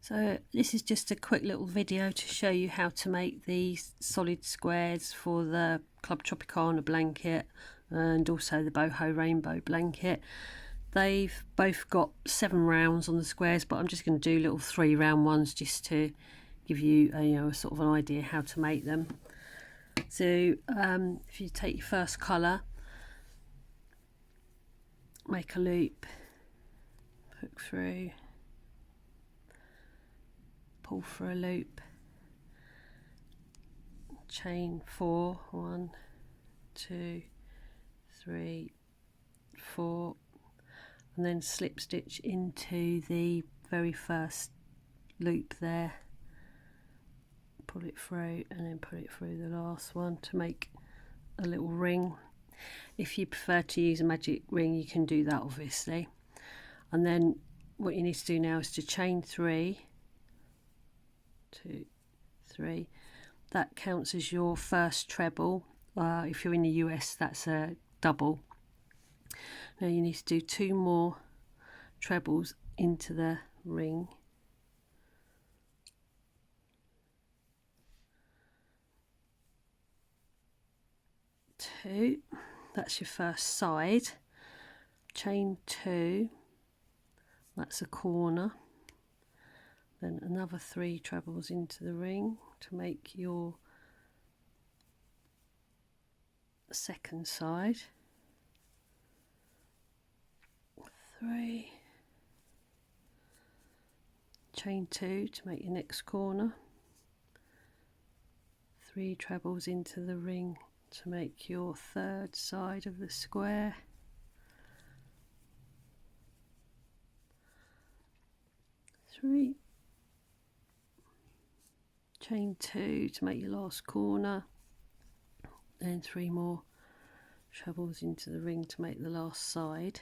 So this is just a quick little video to show you how to make these solid squares for the Club Tropicana blanket and also the Boho rainbow blanket. They've both got 7 rounds on the squares, but I'm just going to do little 3 round ones just to give you a sort of an idea how to make them. So if you take your first colour, make a loop, hook through, pull for a loop, chain 4, 1, 2, 3, 4, and then slip stitch into the very first loop there, pull it through and then put it through the last one to make a little ring. If you prefer to use a magic ring, you can do that obviously. And then what you need to do now is to chain 3, 2, 3. That counts as your first treble. If you're in the US, that's a double. Now you need to do 2 more trebles into the ring. Two, that's your first side. Chain 2, that's a corner. Then another 3 trebles into the ring to make your second side. 3, chain 2 to make your next corner. 3 trebles into the ring to make your third side of the square. 3, chain 2 to make your last corner, and 3 more trebles into the ring to make the last side.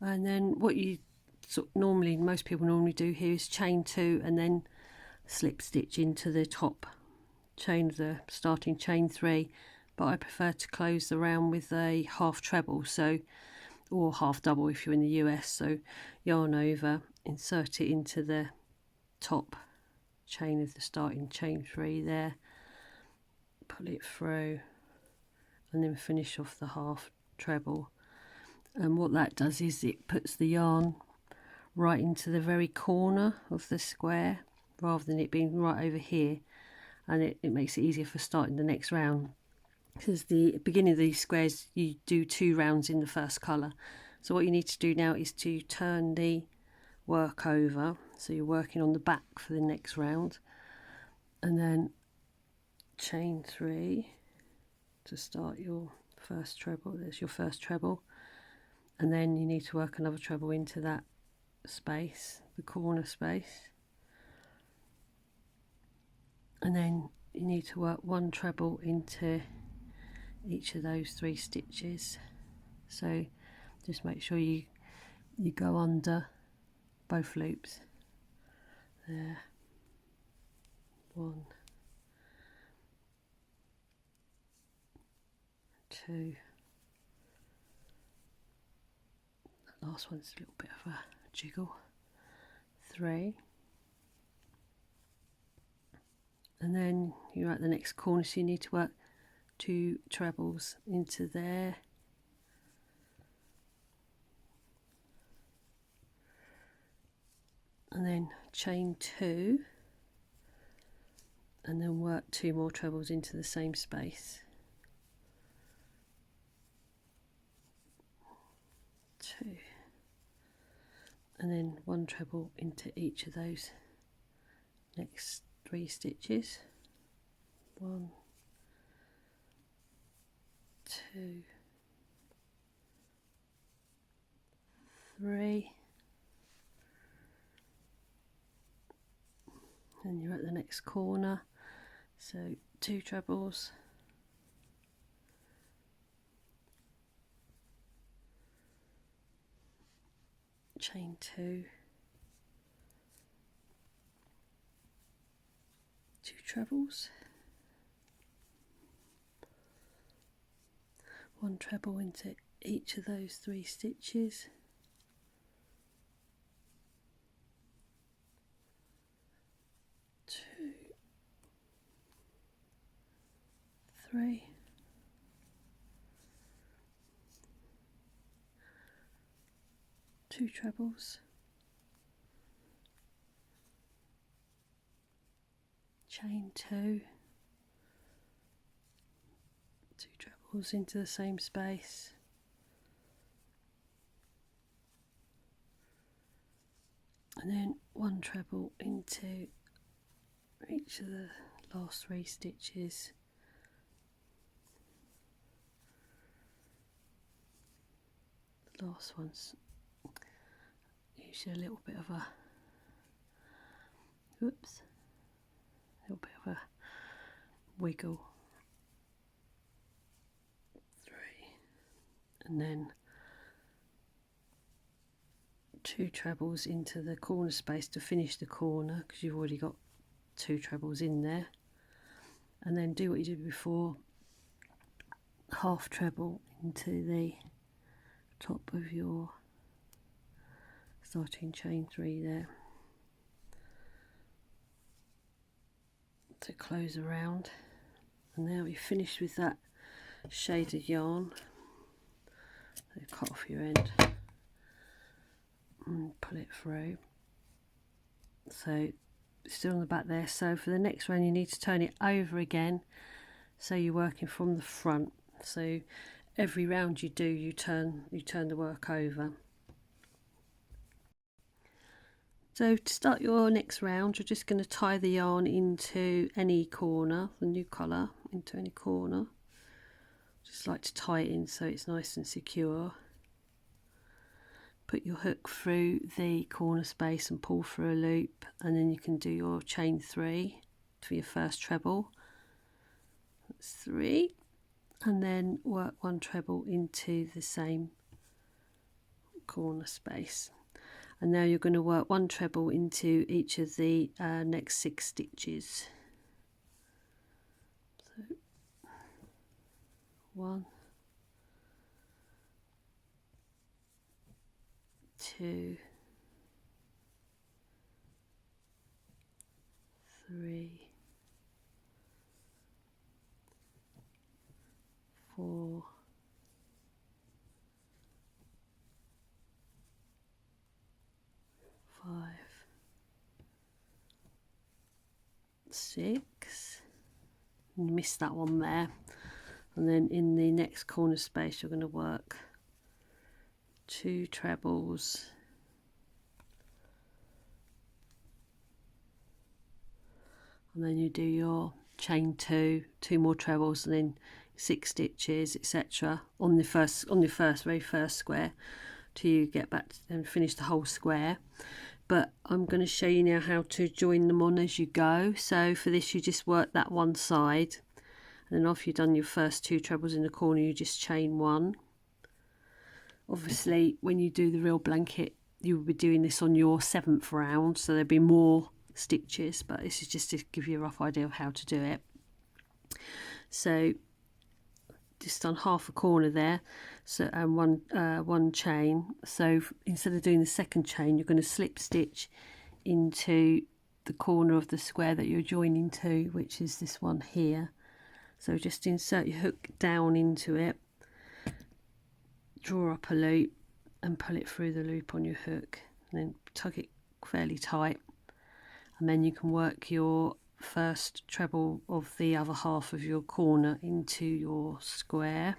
And then what you most people normally do here is chain 2 and then slip stitch into the top chain of the starting chain 3, but I prefer to close the round with a half treble, so, or half double if you're in the US. So yarn over, insert it into the top chain of the starting chain 3 there, pull it through and then finish off the half treble. And what that does is it puts the yarn right into the very corner of the square rather than it being right over here, and it makes it easier for starting the next round, because the beginning of these squares you do 2 rounds in the first colour. So what you need to do now is to turn the work over, so you're working on the back for the next round, and then chain 3 to start your first treble. There's your first treble, and then you need to work another treble into that space, the corner space, and then you need to work 1 treble into each of those 3 stitches. So just make sure you go under both loops there. 1, 2, the last one's a little bit of a jiggle, 3, and then you're at the next corner, so you need to work 2 trebles into there, and then chain 2 and then work 2 more trebles into the same space, 2, and then 1 treble into each of those next 3 stitches, 1, 2, 3, and you're at the next corner, so 2 trebles, chain 2, 2 trebles, 1 treble into each of those 3 stitches, 2, 3, 2 trebles, chain 2, 2 trebles into the same space, and then 1 treble into each of the last 3 stitches, the last one's usually a little bit of a wiggle, 3, and then 2 trebles into the corner space to finish the corner, because you've already got 2 trebles in there, and then do what you did before, half treble into the top of your starting chain 3 there to close around. And now you're finished with that shaded yarn, so cut off your end and pull it through. So still on the back there. So for the next round you need to turn it over again, so you're working from the front. So every round you do, you turn the work over. So to start your next round, you're just going to tie the yarn into any corner, the new colour into any corner. Just like to tie it in so it's nice and secure. Put your hook through the corner space and pull through a loop, and then you can do your chain 3 for your first treble. That's 3, and then work 1 treble into the same corner space. And now you're going to work 1 treble into each of the next 6 stitches. So 1, 2, 3, 4, 5, 6. You missed that one there. And then in the next corner space you're going to work 2 trebles, and then you do your chain 2, 2 more trebles, and then 6 stitches, etc. on the very first square till you get back and finish the whole square. But I'm going to show you now how to join them on as you go. So for this you just work that one side, and then after you've done your first 2 trebles in the corner you just chain 1. Obviously when you do the real blanket you will be doing this on your 7th round, so there'll be more stitches, but this is just to give you a rough idea of how to do it. So just done half a corner there, so and one chain. So instead of doing the second chain you're going to slip stitch into the corner of the square that you're joining to, which is this one here. So just insert your hook down into it, draw up a loop and pull it through the loop on your hook, and then tug it fairly tight, and then you can work your first treble of the other half of your corner into your square.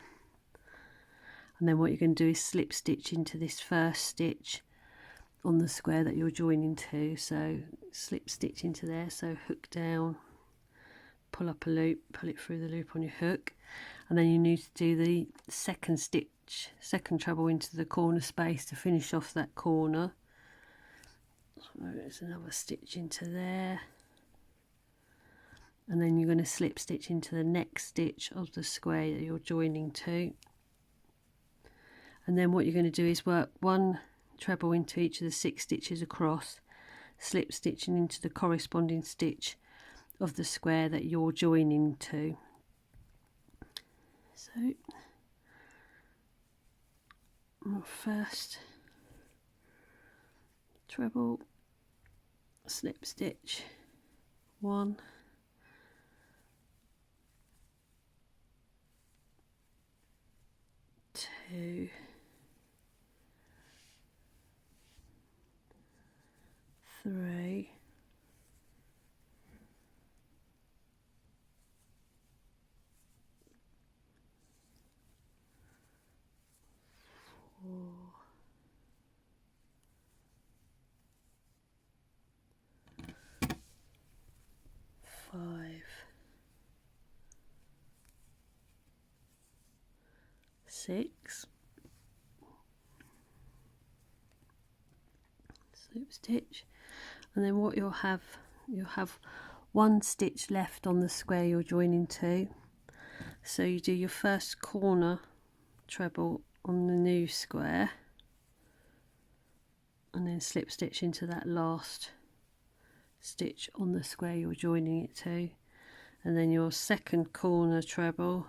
And then what you're going to do is slip stitch into this first stitch on the square that you're joining to. So slip stitch into there, so hook down, pull up a loop, pull it through the loop on your hook, and then you need to do the second treble into the corner space to finish off that corner. So there's another stitch into there, and then you're going to slip stitch into the next stitch of the square that you're joining to. And then what you're going to do is work 1 treble into each of the 6 stitches across, slip stitching into the corresponding stitch of the square that you're joining to. So First treble, slip stitch 1, 2, 3, 4, 5, 6, slip stitch, and then what you'll have one stitch left on the square you're joining to. So you do your first corner treble on the new square and then slip stitch into that last stitch on the square you're joining it to, and then your second corner treble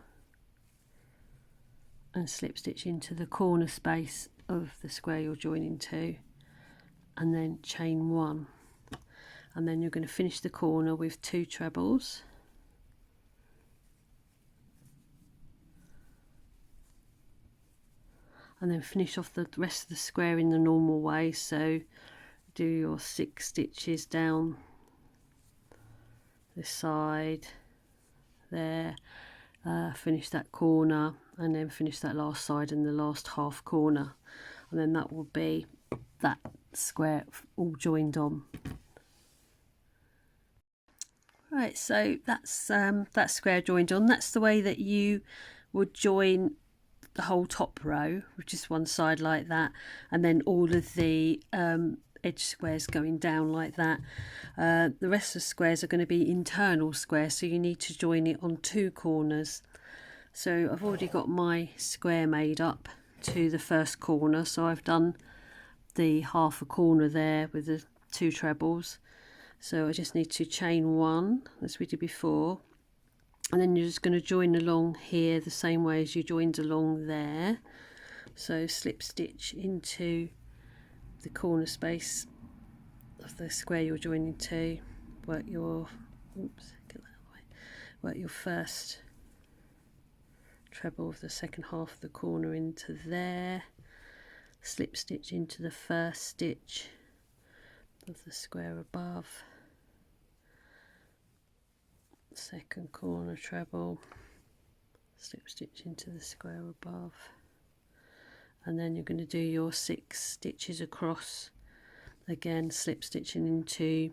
and slip stitch into the corner space of the square you're joining to, and then chain 1, and then you're going to finish the corner with 2 trebles, and then finish off the rest of the square in the normal way. So do your 6 stitches down this side there, finish that corner, and then finish that last side and the last half corner, and then that will be that square all joined on. Right, so that's that square joined on. That's the way that you would join the whole top row, with just one side like that, and then all of the edge squares going down like that. The rest of the squares are going to be internal squares, so you need to join it on 2 corners. So I've already got my square made up to the first corner, so I've done the half a corner there with the 2 trebles. So I just need to chain 1 as we did before, and then you're just going to join along here the same way as you joined along there. So slip stitch into the corner space of the square you're joining to, work your work your first treble of the second half of the corner into there, slip stitch into the first stitch of the square above, second corner treble, slip stitch into the square above, and then you're going to do your 6 stitches across, again slip stitching into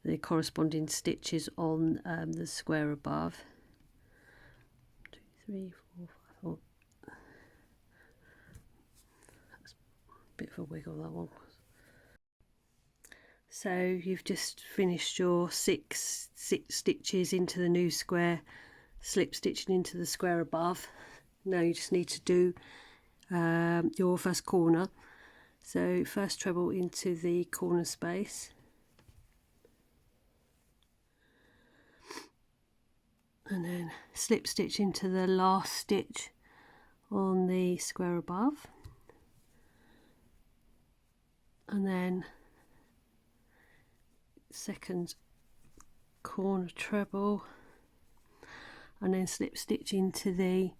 the corresponding stitches on the square above. 2, 3, 4, 5, 4. That's a bit of a wiggle, that one. So you've just finished your 6 stitches into the new square, slip stitching into the square above. Now you just need to do your first corner. So first treble into the corner space, and then slip stitch into the last stitch on the square above, and then second corner treble, and then slip stitch into the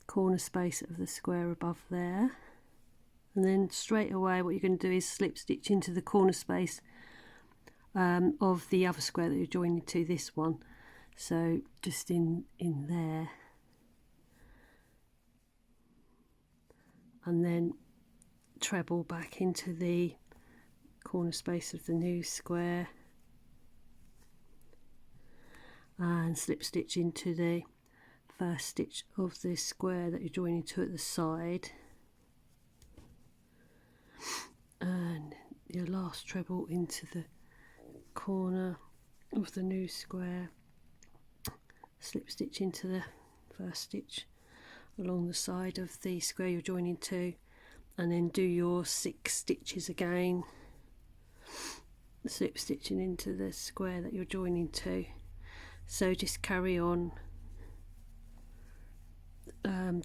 corner space of the square above there, and then straight away what you're going to do is slip stitch into the corner space of the other square that you're joining to this one. So just in there, and then treble back into the corner space of the new square, and slip stitch into the first stitch of the square that you're joining to at the side, and your last treble into the corner of the new square, slip stitch into the first stitch along the side of the square you're joining to, and then do your 6 stitches again, slip stitching into the square that you're joining to. So just carry on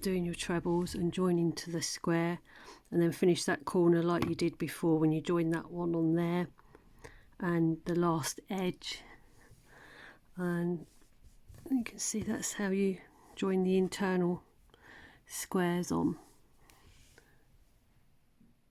doing your trebles and joining to the square, and then finish that corner like you did before when you joined that one on there and the last edge. And you can see that's how you join the internal squares on.